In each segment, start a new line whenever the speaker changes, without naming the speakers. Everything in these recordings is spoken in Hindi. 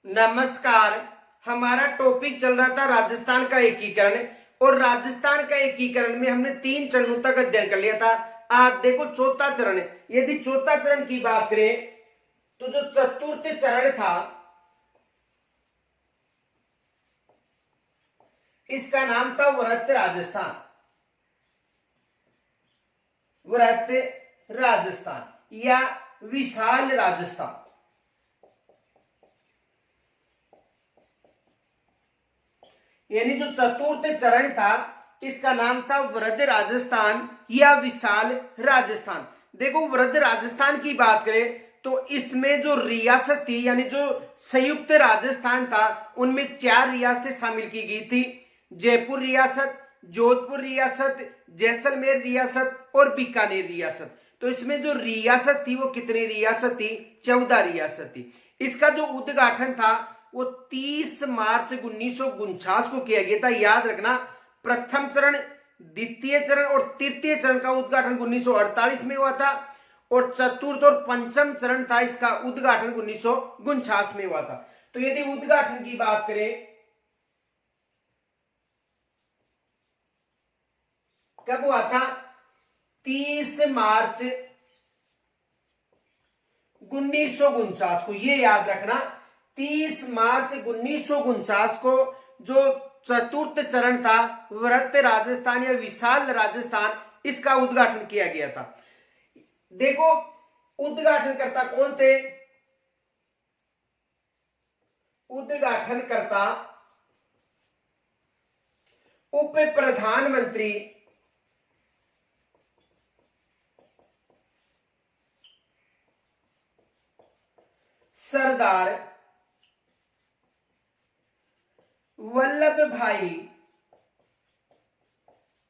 नमस्कार। हमारा टॉपिक चल रहा था राजस्थान का एकीकरण। और राजस्थान का एकीकरण में हमने 3 चरणों तक अध्ययन कर लिया था। आज देखो चौथा चरण है। यदि चौथा चरण की बात करें तो जो चतुर्थ चरण था इसका नाम था वृहत राजस्थान। वृहत राजस्थान या विशाल राजस्थान। यानी जो चतुर्थ चरण था इसका नाम था वृहद राजस्थान या विशाल राजस्थान। देखो वृहद राजस्थान की बात करें तो इसमें जो रियासत थी यानी जो संयुक्त राजस्थान था उनमें 4 रियासतें शामिल की गई थी। जयपुर रियासत, जोधपुर रियासत, जैसलमेर रियासत और बीकानेर रियासत। तो इसमें जो रियासत थी वो कितनी रियासत थी? 14 रियासत थी। इसका जो उद्घाटन था वो 30 मार्च 1949 को किया गया था। याद रखना, प्रथम चरण, द्वितीय चरण और तृतीय चरण का उद्घाटन 1948 में हुआ था और चतुर्थ और पंचम चरण था इसका उद्घाटन 1949 में हुआ था। तो यदि उद्घाटन की बात करें कब हुआ था? 30 मार्च 1949 को। ये याद रखना, 30 मार्च 1949 को जो चतुर्थ चरण था वृहत राजस्थान या विशाल राजस्थान इसका उद्घाटन किया गया था। देखो उद्घाटनकर्ता कौन थे? उद्घाटनकर्ता उप प्रधानमंत्री सरदार वल्लभ भाई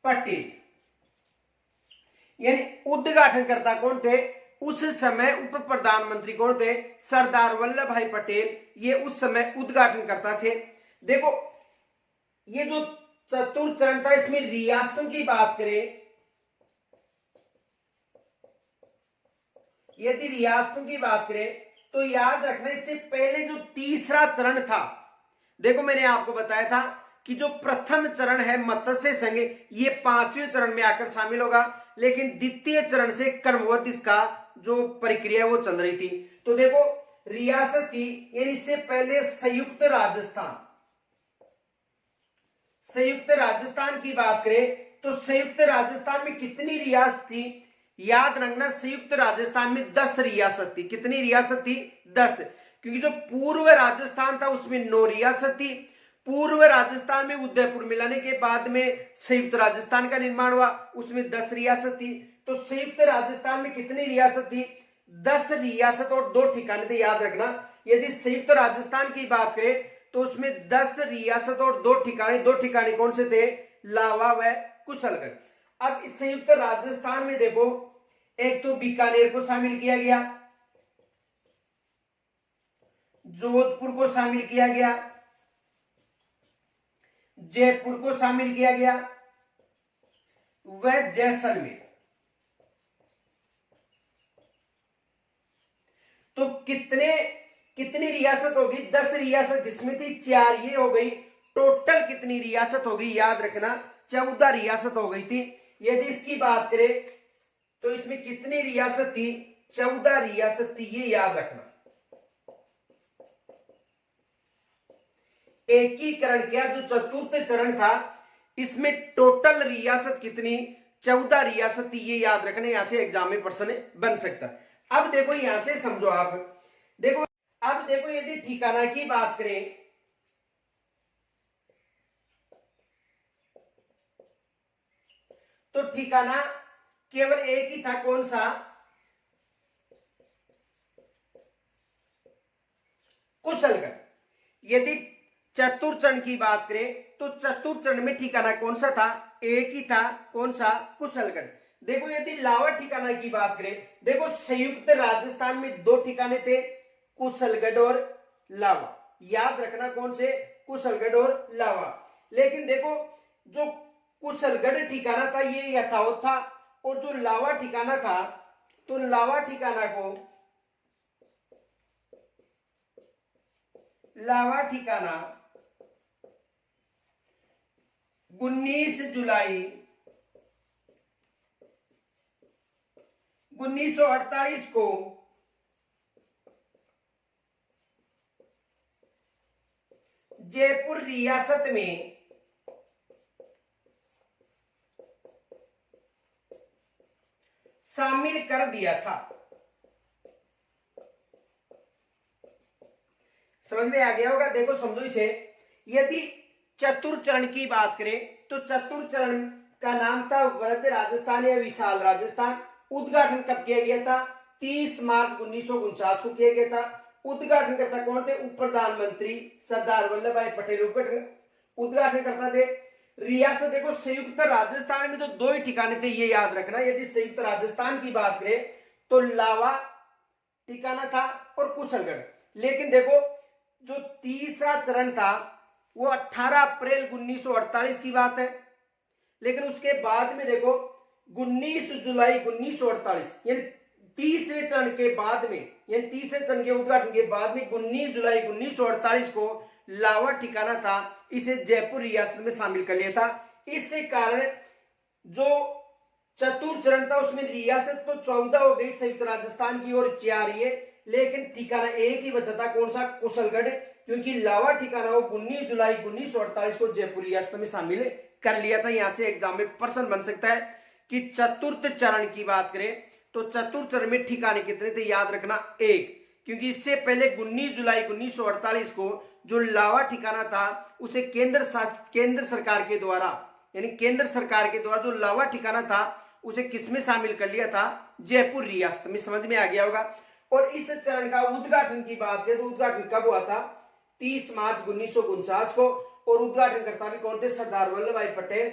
पटेल। यानी उद्घाटनकर्ता कौन थे? उस समय उप प्रधानमंत्री कौन थे? सरदार वल्लभ भाई पटेल। ये उस समय उद्घाटनकर्ता थे। देखो ये जो चतुर्थ चरण था इसमें रियासतों की बात करें, यदि रियासतों की बात करें तो याद रखना इससे पहले जो तीसरा चरण था, देखो मैंने आपको बताया था कि जो प्रथम चरण है मत्स्य संघ ये 5वें चरण में आकर शामिल होगा, लेकिन द्वितीय चरण से क्रमबद्ध इसका जो प्रक्रिया वो चल रही थी। तो देखो रियासत थी यानी इससे पहले संयुक्त राजस्थान। संयुक्त राजस्थान की बात करें तो संयुक्त राजस्थान में कितनी रियासत थी? याद रखना, संयुक्त राजस्थान में 10 रियासत थी। कितनी रियासत थी? 10। क्योंकि जो पूर्व राजस्थान था उसमें 9 रियासत थी। पूर्व राजस्थान में उदयपुर मिलाने के बाद में संयुक्त राजस्थान का निर्माण हुआ, उसमें 10 रियासत थी। तो संयुक्त राजस्थान में कितनी रियासत थी? 10 रियासत और 2 ठिकाने थे। याद रखना, यदि संयुक्त राजस्थान की बात करें तो उसमें 10 रियासत और 2 ठिकाने। 2 ठिकाने कौन से थे? लावा व कुशलगढ़। अब इस संयुक्त राजस्थान में देखो एक तो बीकानेर को शामिल किया गया, जोधपुर को शामिल किया गया, जयपुर को शामिल किया गया व जैसलमेर। तो कितनी रियासत होगी? 10 रियासत इसमें थी, 4 ये हो गई। टोटल कितनी रियासत होगी? याद रखना 14 रियासत हो गई थी। यदि इसकी बात करें तो इसमें कितनी रियासत थी? 14 रियासत थी, ये याद रखना। एकीकरण किया जो चतुर्थ चरण था इसमें टोटल रियासत कितनी? 14 रियासत थी, ये याद रखना। यहां से एग्जाम में प्रश्न बन सकता है। अब देखो यहां से समझो आप। देखो अब देखो यदि ठिकाना की बात करें तो ठिकाना केवल एक ही था। कौन सा? कुशलगढ़। यदि चतुर्थ चरण की बात करें तो चतुर्थ चरण में ठिकाना कौन सा था? एक ही था। कौन सा? कुशलगढ़। देखो यदि लावा ठिकाना की बात करें, देखो संयुक्त राजस्थान में 2 ठिकाने थे, कुशलगढ़ और लावा। याद रखना कौन से? कुशलगढ़ और लावा। लेकिन देखो जो कुशलगढ़ ठिकाना था ये यथावत था और जो लावा ठिकाना था तो लावा ठिकाना को लावा ठिकाना 19 जुलाई 1948 को जयपुर रियासत में शामिल कर दिया था। समझ में आ गया होगा। देखो समझो इसे, यदि चतुर्थ चरण की बात करें तो चतुर्थ चरण का नाम था वृहद राजस्थान या विशाल राजस्थान। उद्घाटन कब किया गया था? 30 मार्च 1949 को किया गया था। उद्घाटनकर्ता कौन थे? उप प्रधानमंत्री सरदार वल्लभ भाई पटेल उद्घाटनकर्ता थे। रियासत देखो संयुक्त राजस्थान में तो 2 ही ठिकाने थे, ये याद रखना। यदि संयुक्त राजस्थान की बात करें तो लावा ठिकाना था और कुशलगढ़। लेकिन देखो जो तीसरा चरण था वो 18 अप्रैल 1948 की बात है। लेकिन उसके बाद में देखो 19 जुलाई 1948 यानी तीसरे चरण के बाद में, यानी तीसरे चरण के उद्घाटन के बाद में 19 जुलाई 1948 को लावा ठिकाना था, इसे जयपुर रियासत में शामिल कर लिया था। इससे कारण जो चतुर्थ चरण था उसमें रियासत तो 14 हो गई संयुक्त राजस्थान की ओर जा रही है, लेकिन ठिकाना एक ही बचा था। कौन सा? कुशलगढ़। क्योंकि लावा ठिकाना वो 19 जुलाई 1948 को जयपुर रियासत में शामिल कर लिया था। यहां से एग्जाम में प्रश्न बन सकता है कि चतुर्थ चरण की बात करें तो चतुर्थ चरण में ठिकाने कितने थे? याद रखना 1, क्योंकि इससे पहले 19 जुलाई 1948 को जो लावा ठिकाना था उसे केंद्र सरकार के द्वारा, यानी केंद्र सरकार के द्वारा जो लावा ठिकाना था उसे किसमें शामिल कर लिया था? जयपुर रियासत में। समझ में आ गया होगा। और इस चरण का उद्घाटन की बात करें तो उद्घाटन कब हुआ था? 30 मार्च 1949 को। और उद्घाटनकर्ता भी कौन थे? सरदार वल्लभ भाई पटेल।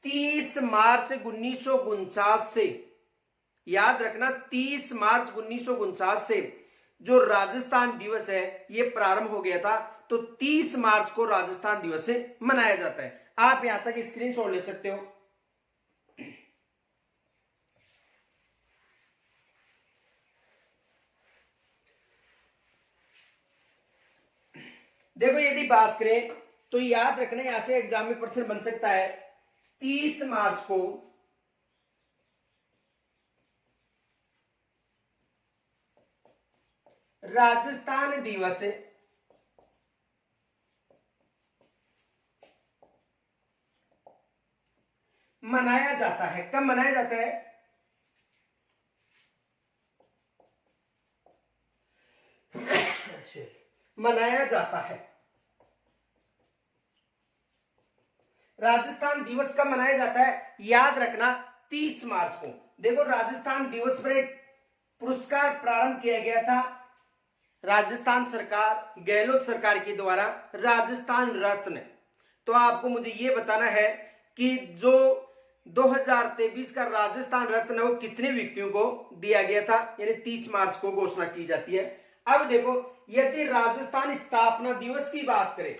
30 मार्च 1949 से, याद रखना 30 मार्च 1949 से जो राजस्थान दिवस है ये प्रारंभ हो गया था। तो 30 मार्च को राजस्थान दिवस से मनाया जाता है। आप यहां तक स्क्रीनशॉट ले सकते हो। देखो यदि बात करें तो याद रखना, यहां से एग्जाम में प्रश्न बन सकता है 30 मार्च को राजस्थान दिवस मनाया जाता है। कब मनाया जाता है? मनाया जाता है। राजस्थान दिवस कब मनाया जाता है? याद रखना 30 मार्च को। देखो राजस्थान दिवस पर एक पुरस्कार प्रारंभ किया गया था राजस्थान सरकार, गहलोत सरकार के द्वारा, राजस्थान रत्न। तो आपको मुझे यह बताना है कि जो 2023 का राजस्थान रत्न वो कितने व्यक्तियों को दिया गया था, यानी 30 मार्च को घोषणा की जाती है। अब देखो यदि राजस्थान स्थापना दिवस की बात करें,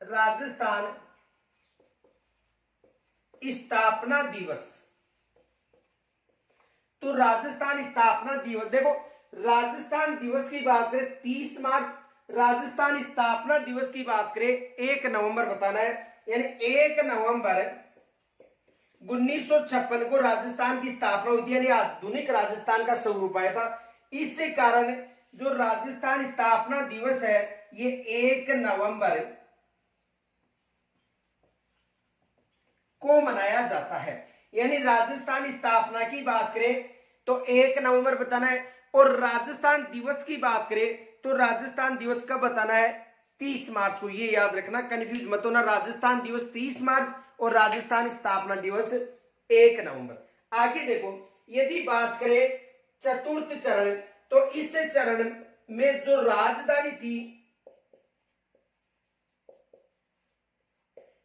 राजस्थान स्थापना दिवस, तो राजस्थान स्थापना दिवस, देखो राजस्थान दिवस की बात करें 30 मार्च, राजस्थान स्थापना दिवस की बात करें 1 नवंबर बताना है, यानी 1 नवंबर 1956 को राजस्थान की स्थापना हुई थी, यानी आधुनिक राजस्थान का स्वरूप आया था। इससे कारण जो राजस्थान स्थापना दिवस है ये 1 नवंबर को मनाया जाता है। यानी राजस्थान स्थापना की बात करें तो 1 नवंबर बताना है, और राजस्थान दिवस की बात करें तो राजस्थान दिवस कब बताना है? 30 मार्च को। ये याद रखना, कंफ्यूज मत होना। राजस्थान दिवस 30 मार्च और राजस्थान स्थापना दिवस 1 नवंबर। आगे देखो यदि बात करें चतुर्थ चरण, तो इस चरण में जो राजधानी थी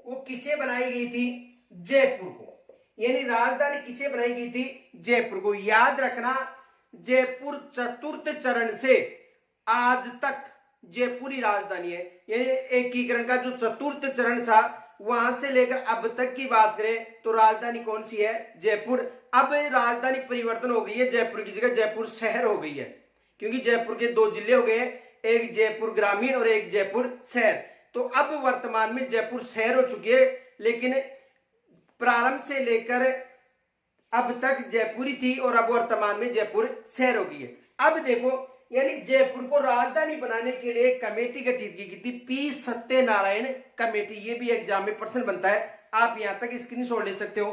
वो किसे बनाई गई थी? जयपुर को। यानी राजधानी किसे बनाई गई थी? जयपुर को। याद रखना जयपुर चतुर्थ चरण से आज तक जयपुरी राजधानी है। यानी एकीकरण का जो चतुर्थ चरण था वहां से लेकर अब तक की बात करें तो राजधानी कौन सी है? जयपुर। अब राजधानी परिवर्तन हो गई है, जयपुर की जगह जयपुर शहर हो गई है, क्योंकि जयपुर के 2 जिले हो गए, एक जयपुर ग्रामीण और एक जयपुर शहर। तो अब वर्तमान में जयपुर शहर हो चुकी है, लेकिन प्रारंभ से लेकर अब तक जयपुरी थी और अब वर्तमान में जयपुर शहर हो गई है। अब देखो, यानी जयपुर को राजधानी बनाने के लिए कमेटी गठित की थी, पी सत्यनारायण कमेटी। ये भी एग्जाम में प्रश्न बनता है, आप यहां तक स्क्रीनशॉट ले सकते हो।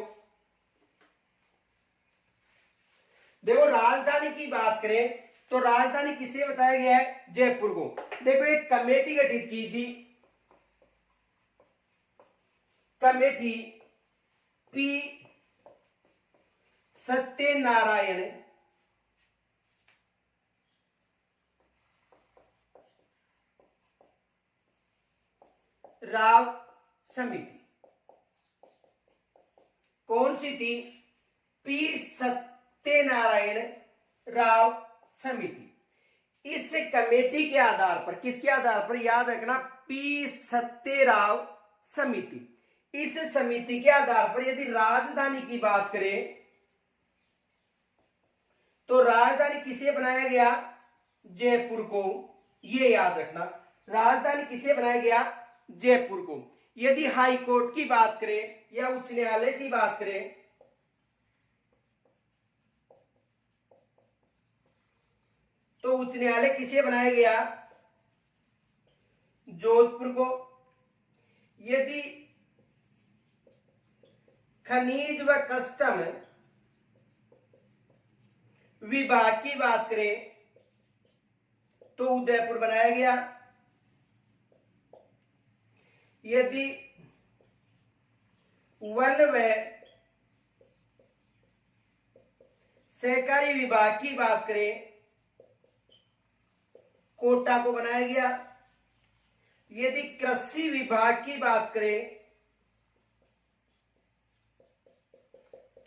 देखो, राजधानी की बात करें तो राजधानी किसे बताया गया है? जयपुर को। देखो, एक कमेटी गठित की थी, कमेटी पी सत्यनारायण राव समिति। कौन सी थी? पी सत्यनारायण राव समिति। इस कमेटी के आधार पर, किसके आधार पर? याद रखना, पी सत्यराव समिति। इस समिति के आधार पर यदि राजधानी की बात करें तो राजधानी किसे बनाया गया? जयपुर को। ये याद रखना, राजधानी किसे बनाया गया? जयपुर को। यदि हाई कोर्ट की बात करें या उच्च न्यायालय की बात करें तो उच्च न्यायालय किसे बनाया गया? जोधपुर को। यदि खनिज व कस्टम विभाग की बात करें तो उदयपुर बनाया गया। यदि वन व सहकारी विभाग की बात करें कोटा को बनाया गया। यदि कृषि विभाग की बात करें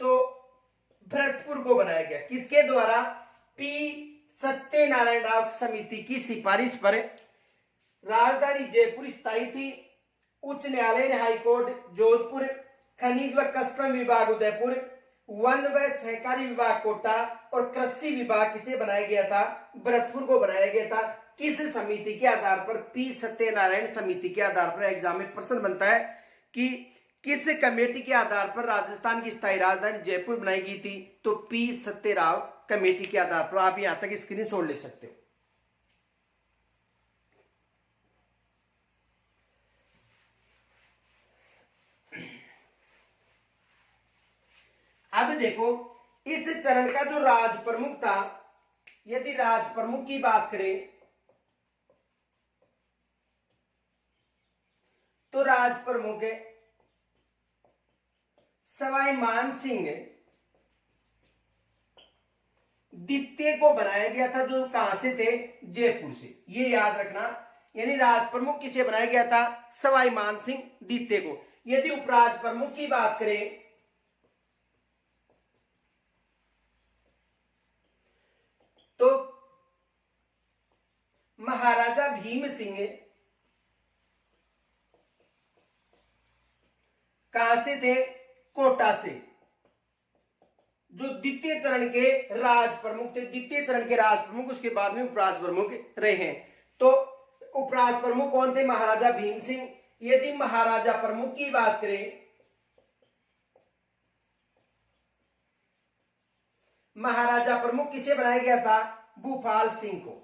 तो भरतपुर को बनाया गया। किसके द्वारा? पी सत्यनारायण राव समिति की सिफारिश पर राजधानी जयपुर स्थायी थी। उच्च न्यायालय ने हाईकोर्ट जोधपुर, खनिज व कस्टम विभाग उदयपुर, वन व सहकारी विभाग कोटा और कृषि विभाग किसे बनाया गया था? भरतपुर को बनाया गया था। किस समिति के आधार पर? पी सत्यनारायण समिति के आधार पर एग्जाम में प्रश्न बनता है कि किस कमेटी के आधार पर राजस्थान की स्थायी राजधानी जयपुर बनाई गई थी? तो पी सत्यराव कमेटी के आधार पर। आप यहां तक स्क्रीनशॉट ले सकते हो। अब देखो, इस चरण का जो राज प्रमुख था, यदि राज प्रमुख की बात करें तो राज प्रमुख सवाई मान सिंह द्वितीय को बनाया गया था, जो कहां से थे? जयपुर से। ये याद रखना, यानी राज प्रमुख किसे बनाया गया था? सवाई मान सिंह द्वितीय को। यदि उपराज प्रमुख की बात करें तो महाराजा भीम सिंह कहां से थे? कोटा से, जो द्वितीय चरण के राज प्रमुख थे। द्वितीय चरण के राज प्रमुख, उसके बाद में उपराज प्रमुख रहे हैं। तो उपराज प्रमुख कौन थे? महाराजा भीम सिंह। यदि महाराजा प्रमुख की बात करें, महाराजा प्रमुख किसे बनाया गया था? भूपाल सिंह को।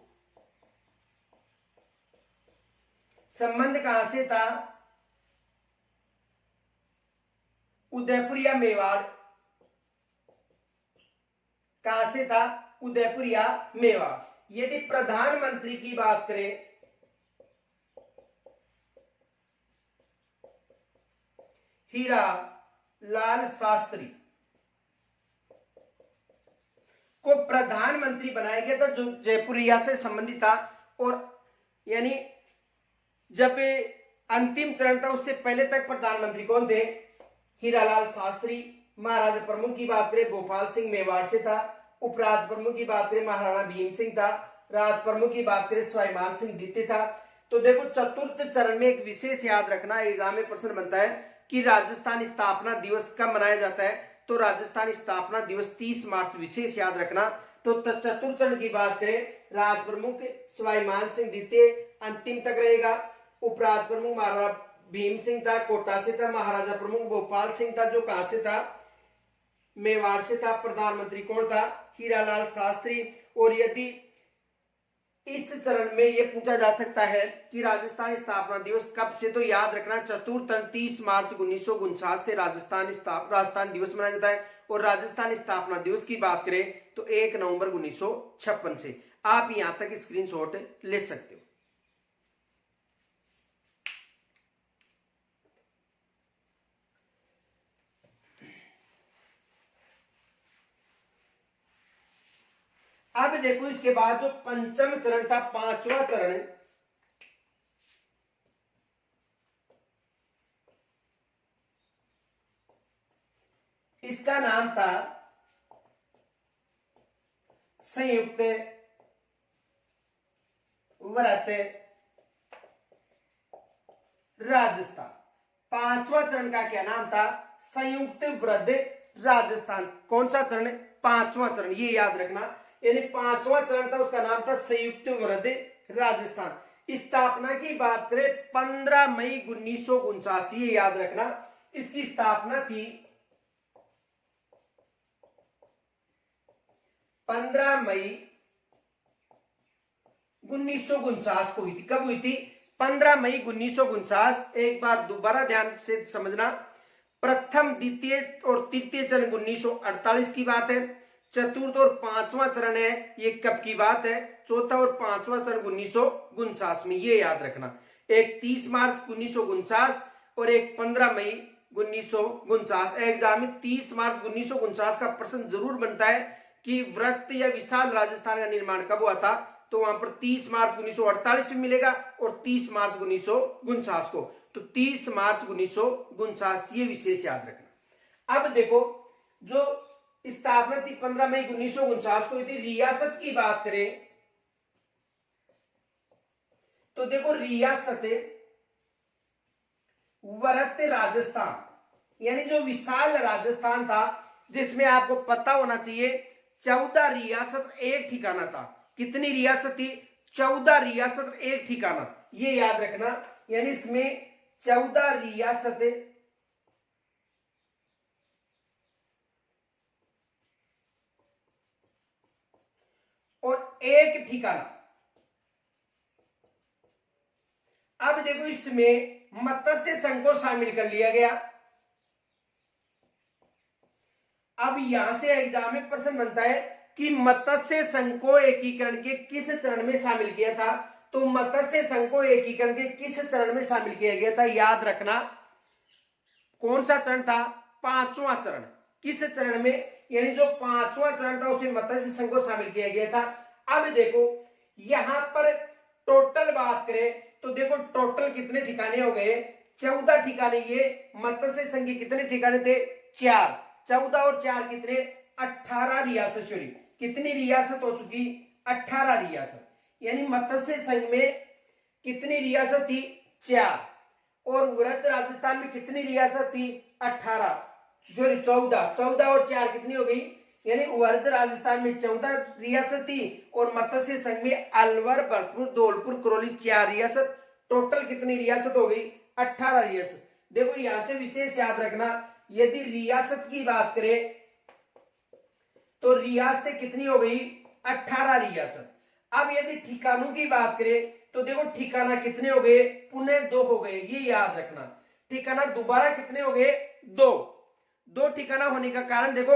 संबंध कहां से था? उदयपुर या मेवाड़। कहां से था? उदयपुर या मेवाड़। यदि प्रधानमंत्री की बात करें हीरा लाल शास्त्री को प्रधानमंत्री बनाया गया था, जो जयपुर रिया से संबंधित था। और यानी जब अंतिम चरण था उससे पहले तक प्रधानमंत्री कौन थे? हीरालाल शास्त्री। महाराजा प्रमुख की बात करें भोपाल सिंह मेवाड़ से था। उपराज प्रमुख की बात करें महाराणा भीम सिंह था। राज प्रमुख की बात करें स्वाभिमान सिंह द्वितीय था। तो देखो चतुर्थ चरण में एक विशेष याद रखना, एग्जाम में प्रश्न बनता है कि राजस्थान स्थापना दिवस कब मनाया जाता है, तो राजस्थान स्थापना दिवस 30 मार्च, विशेष याद रखना। तो चतुर्थ चरण की बात करें, राज प्रमुख सवाई मान सिंह द्वितीय अंतिम तक रहेगा, उपराज प्रमुख महाराजा भीम सिंह था, कोटा से था, महाराजा प्रमुख भोपाल सिंह था जो कहां से था, मेवाड़ से था, प्रधानमंत्री कौन था, हीरालाल शास्त्री। और यदि इस चरण में यह पूछा जा सकता है कि राजस्थान स्थापना दिवस कब से, तो याद रखना चतुर्थ चरण 30 मार्च 1949 से राजस्थान दिवस मनाया जाता है। और राजस्थान स्थापना दिवस की बात करें तो 1 नवंबर 1956 से। आप यहां तक स्क्रीनशॉट ले सकते हो। अब देखो इसके बाद जो पंचम चरण था, पांचवा चरण, इसका नाम था संयुक्त व्रत राजस्थान। पांचवा चरण का क्या नाम था, संयुक्त व्रत राजस्थान। कौन सा चरण, पांचवा चरण, ये याद रखना, यानी पांचवा चरण था उसका नाम था संयुक्त व्रत राजस्थान। स्थापना की बात करें 15 मई 1949, ये याद रखना, इसकी स्थापना थी 15 मई 1949 को हुई थी। कब हुई थी, 15 मई 1949। एक बार दोबारा ध्यान से समझना, प्रथम द्वितीय और तृतीय चरण 1948 की बात है, चतुर्थ और पांचवा चरण है ये कब की बात है, चौथा और पांचवा चरण 1949 में, ये याद रखना। एक 30 मार्च 1949 और एक 15 मई 1949। एग्जाम में 30 मार्च 1949 का प्रश्न जरूर बनता है कि वृत्त या विशाल राजस्थान का निर्माण कब हुआ था, तो वहां पर 30 मार्च 1948 में मिलेगा और 30 मार्च 1949 को, तो 30 मार्च 1949 ये विशेष याद रखना। अब देखो जो स्थापना थी 15 मई 1949 को हुई थी। रियासत की बात करें तो देखो रियासत वृत्त राजस्थान, यानी जो विशाल राजस्थान था, जिसमें आपको पता होना चाहिए 14 रियासत एक ठिकाना था। कितनी रियासत थी, 14 रियासत एक ठिकाना, ये याद रखना, यानी इसमें 14 रियासत और एक ठिकाना। अब देखो इसमें मत्स्य संघ को शामिल कर लिया गया। अब यहां से एग्जाम में प्रश्न बनता है कि मत्स्य संघ को एकीकरण के किस चरण में शामिल किया था, तो मत्स्य संघ को एकीकरण के किस चरण में शामिल किया गया था, याद रखना कौन सा चरण था, पांचवा चरण। किस चरण में, यानी जो पांचवा चरण था उसे मत्स्य संघ को शामिल किया गया था। अब देखो यहां पर टोटल बात करें तो देखो टोटल कितने ठिकाने हो गए, 14 ठिकाने। ये मत्स्य संघ के कितने ठिकाने थे, 4, 14 और 4 कितने, 18 रियासत चुनी। कितनी रियासत हो चुकी, 18 रियासत। यानी मत्स्य संघ में कितनी रियासत थी, 4, और वृत्त राजस्थान में कितनी रियासत थी, 18, सॉरी 14, 14 और 4 कितनी हो गई, यानी वृत्त राजस्थान में 14 रियासत थी और मत्स्य संघ में अलवर, भरतपुर, धौलपुर, करौली 4 रियासत। टोटल कितनी रियासत हो गई, 18 रियासत। देखो यहां से विशेष याद रखना, यदि रियासत की बात करें तो रियासतें कितनी हो गई, 18 रियासत। अब यदि ठिकानों की बात करें तो देखो ठिकाना कितने हो गए, पुनः 2 हो गए, ये याद रखना। ठिकाना दोबारा कितने हो गए, 2 ठिकाना होने का कारण देखो,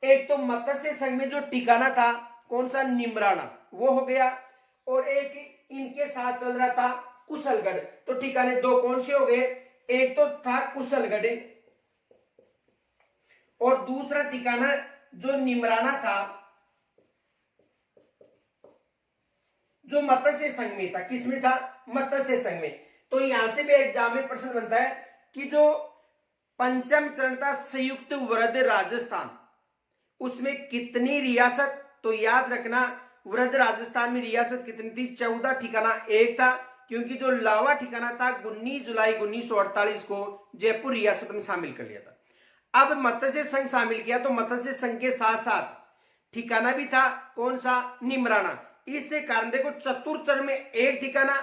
एक तो मत्स्य संघ में जो ठिकाना था कौन सा, निमराना, वो हो गया, और एक इनके साथ चल रहा था कुशलगढ़, तो ठिकाने 2 कौन से हो गए, एक तो था कुशलगढ़ और दूसरा ठिकाना जो निमराना था जो मत्स्य संघ में था। किसमें था, मत्स्य संघ में। तो यहां से भी एग्जाम में प्रश्न बनता है कि जो पंचम चरण था संयुक्त वृत्त राजस्थान, उसमें कितनी रियासत, तो याद रखना वृत्त राजस्थान में रियासत कितनी थी, 14 ठिकाना एक था, क्योंकि जो लावा ठिकाना था 19 जुलाई 1948 को जयपुर रियासत में शामिल कर लिया था। अब मत्स्य संघ शामिल किया तो मत्स्य संघ के साथ साथ ठिकाना भी था, कौन सा, निमराना। इससे कारण देखो चतुर्थ चरण में एक ठिकाना,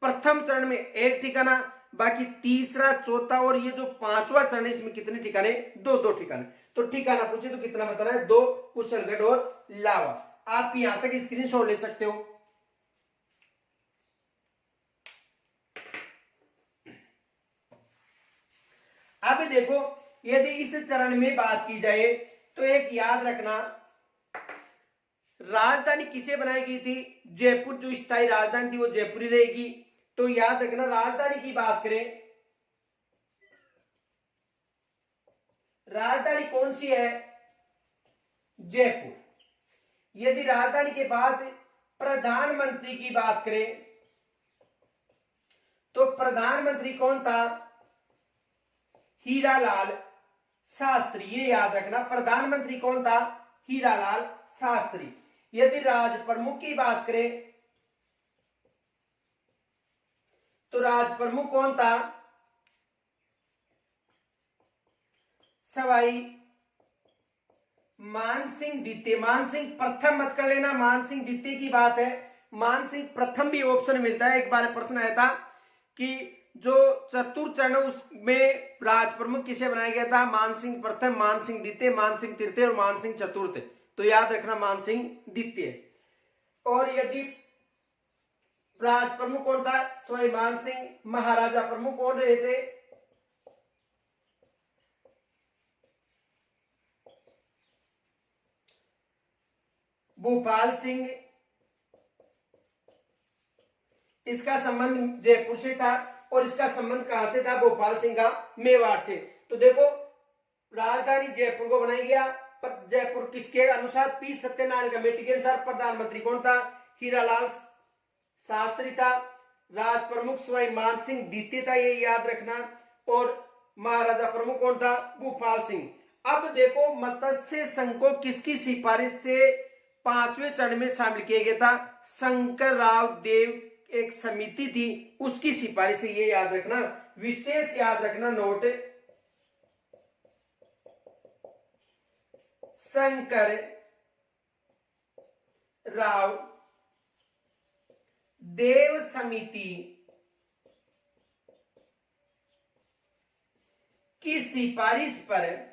प्रथम चरण में एक ठिकाना, बाकी तीसरा, चौथा और ये जो पांचवा चरण है इसमें कितने ठिकाने, दो दो ठिकाने। तो ठिकाना पूछे तो कितना बताना है, दो, कुशलगढ़ और लावा। आप यहां तक स्क्रीनशॉट ले सकते हो। अब देखो यदि इस चरण में बात की जाए तो एक याद रखना, राजधानी किसे बनाई गई थी, जयपुर। जो स्थायी राजधानी थी वो जयपुर ही रहेगी। तो याद रखना राजधानी की बात करें, राजधानी कौन सी है, जयपुर। यदि राजधानी के बाद प्रधानमंत्री की बात करें तो प्रधानमंत्री कौन था, हीरालाल शास्त्री। ये याद रखना, प्रधानमंत्री कौन था, हीरालाल शास्त्री। यदि राज प्रमुख की बात करें तो राज प्रमुख कौन था, सवाई मानसिंह द्वितीय। मानसिंह प्रथम मत कर लेना, मानसिंह द्वितीय की बात है। मानसिंह प्रथम भी ऑप्शन मिलता है। एक बार प्रश्न आया था कि जो चतुर्थ चरण उसमें राज प्रमुख किसे बनाया गया था, मानसिंह प्रथम, मानसिंह द्वितीय, मानसिंह तृतीय और मानसिंह चतुर्थ। तो याद रखना मानसिंह द्वितीय। और यदि राज प्रमुख कौन था, सवाई मानसिंह। महाराजा प्रमुख कौन रहे थे, भूपाल सिंह। इसका संबंध जयपुर से था और इसका संबंध कहां से था, भोपाल सिंह का मेवाड़ से। तो देखो राजधानी जयपुर को बनाया गया, पर जयपुर किसके अनुसार, पी सत्यनारायण कमेटी के अनुसार। प्रधानमंत्री कौन था, हीरालाल शास्त्री था। राज प्रमुख सवाई मानसिंह द्वितीय था, ये याद रखना। और महाराजा प्रमुख कौन था, भूपाल सिंह। अब देखो मत्स्य संघ को किसकी सिफारिश से पांचवें चरण में शामिल किया गया था, शंकर राव देव एक समिति थी, उसकी सिफारिश से। ये याद रखना, विशेष याद रखना नोट, शंकर राव देव समिति की सिफारिश पर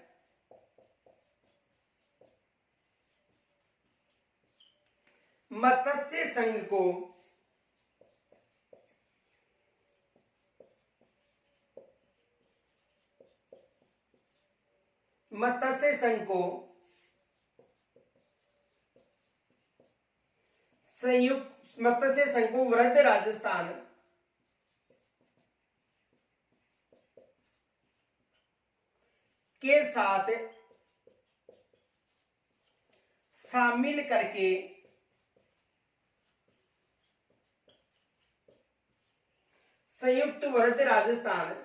मत्स्य संघ को संयुक्त मत्स्य संघ को वृहद राजस्थान के साथ शामिल करके संयुक्त वृहद राजस्थान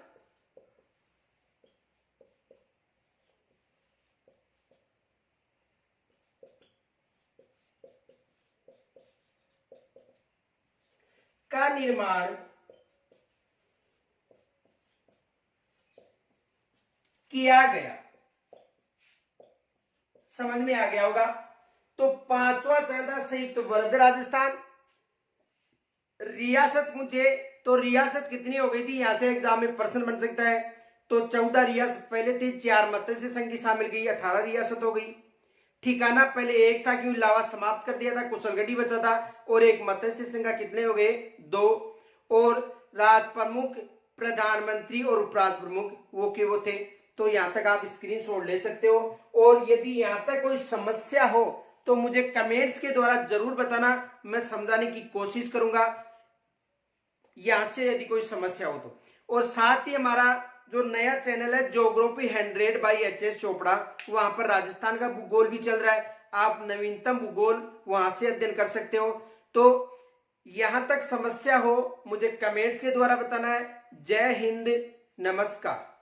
का निर्माण किया गया। समझ में आ गया होगा। तो पांचवा चरण था संयुक्त वृहद राजस्थान। रियासत पूछे तो रियासत कितनी हो गई थी, यहां से एग्जाम में प्रश्न बन सकता है। तो 14 रियासत पहले थी, 4 मत्स्य संघ की शामिल गई, 18 रियासत हो गई। ठिकाना पहले एक था, क्योंकि लावा समाप्त कर दिया था, कुशलगढ़ बचा था। और एक मत्स्य संघ का कितने हो गए, 2। और राज प्रमुख, प्रधानमंत्री और उपराज प्रमुख वो के वो थे। तो यहां तक आप स्क्रीनशॉट ले सकते हो। और यदि यहां तक कोई समस्या हो तो मुझे कमेंट्स के द्वारा जरूर बताना, मैं समझाने की कोशिश करूंगा यहां से यदि कोई समस्या हो तो। और साथ ही हमारा जो नया चैनल है ज्योग्राफी 100 बाई एच.एस. चोपड़ा, वहां पर राजस्थान का भूगोल भी चल रहा है। आप नवीनतम भूगोल वहां से अध्ययन कर सकते हो। तो यहां तक समस्या हो मुझे कमेंट्स के द्वारा बताना है। जय हिंद, नमस्कार।